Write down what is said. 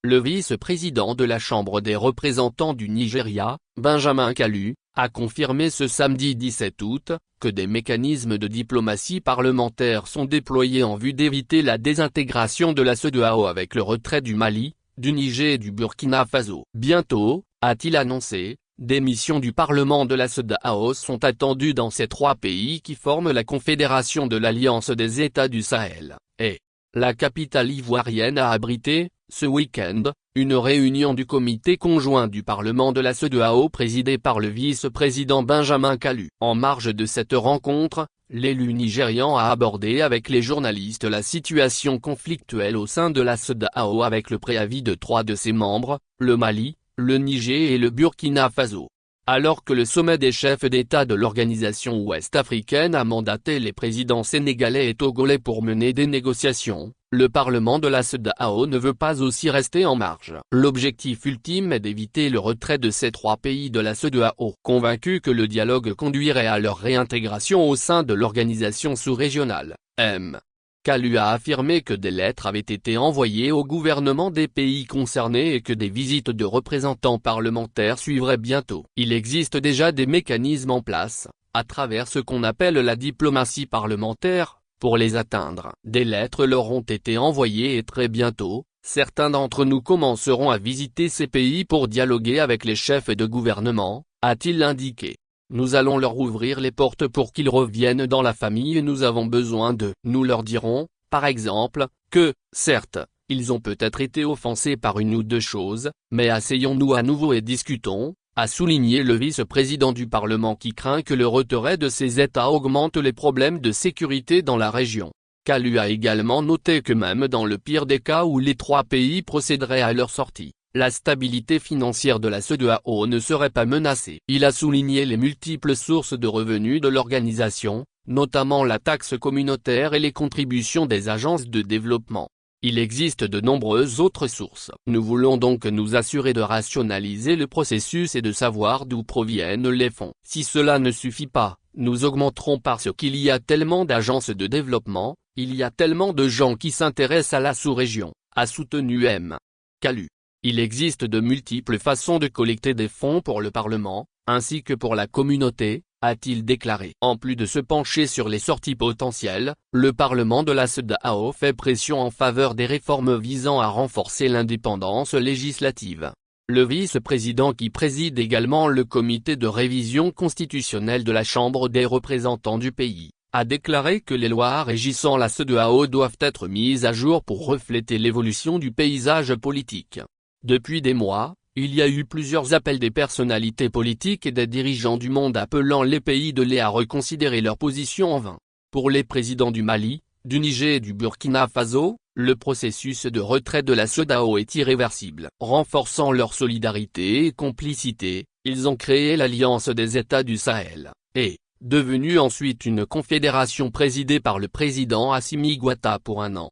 Le vice-président de la Chambre des représentants du Nigeria, Benjamin Kalu, a confirmé ce samedi 17 août, que des mécanismes de diplomatie parlementaire sont déployés en vue d'éviter la désintégration de la CEDEAO avec le retrait du Mali, du Niger et du Burkina Faso. Bientôt, a-t-il annoncé, des missions du Parlement de la CEDEAO sont attendues dans ces trois pays qui forment la Confédération de l'Alliance des États du Sahel, et la capitale ivoirienne a abrité, ce week-end, une réunion du comité conjoint du Parlement de la CEDEAO présidé par le vice-président Benjamin Kalu. En marge de cette rencontre, l'élu nigérian a abordé avec les journalistes la situation conflictuelle au sein de la CEDEAO avec le préavis de 3 de ses membres, le Mali, le Niger et le Burkina Faso. Alors que le sommet des chefs d'État de l'organisation ouest-africaine a mandaté les présidents sénégalais et togolais pour mener des négociations, le Parlement de la CEDEAO ne veut pas aussi rester en marge. L'objectif ultime est d'éviter le retrait de ces trois pays de la CEDEAO. Convaincu que le dialogue conduirait à leur réintégration au sein de l'organisation sous-régionale, M. Kalu a affirmé que des lettres avaient été envoyées au gouvernement des pays concernés et que des visites de représentants parlementaires suivraient bientôt. Il existe déjà des mécanismes en place, à travers ce qu'on appelle la diplomatie parlementaire, pour les atteindre. Des lettres leur ont été envoyées et très bientôt, certains d'entre nous commenceront à visiter ces pays pour dialoguer avec les chefs de gouvernement, a-t-il indiqué. Nous allons leur ouvrir les portes pour qu'ils reviennent dans la famille et nous avons besoin d'eux. Nous leur dirons, par exemple, que, certes, ils ont peut-être été offensés par une ou deux choses, mais asseyons-nous à nouveau et discutons, a souligné le vice-président du Parlement qui craint que le retrait de ces États augmente les problèmes de sécurité dans la région. Kalu a également noté que même dans le pire des cas où les trois pays procéderaient à leur sortie, la stabilité financière de la CEDEAO ne serait pas menacée. Il a souligné les multiples sources de revenus de l'organisation, notamment la taxe communautaire et les contributions des agences de développement. Il existe de nombreuses autres sources. Nous voulons donc nous assurer de rationaliser le processus et de savoir d'où proviennent les fonds. Si cela ne suffit pas, nous augmenterons parce qu'il y a tellement d'agences de développement, il y a tellement de gens qui s'intéressent à la sous-région, a soutenu M. Kalu. Il existe de multiples façons de collecter des fonds pour le Parlement, ainsi que pour la communauté, a-t-il déclaré. En plus de se pencher sur les sorties potentielles, le Parlement de la CEDEAO fait pression en faveur des réformes visant à renforcer l'indépendance législative. Le vice-président qui préside également le comité de révision constitutionnelle de la Chambre des représentants du pays, a déclaré que les lois régissant la CEDEAO doivent être mises à jour pour refléter l'évolution du paysage politique. Depuis des mois, il y a eu plusieurs appels des personnalités politiques et des dirigeants du monde appelant les pays de l'EA à reconsidérer leur position en vain. Pour les présidents du Mali, du Niger et du Burkina Faso, le processus de retrait de la CEDEAO est irréversible. Renforçant leur solidarité et complicité, ils ont créé l'Alliance des États du Sahel, et, devenue ensuite une confédération présidée par le président Assimi Goïta pour un an.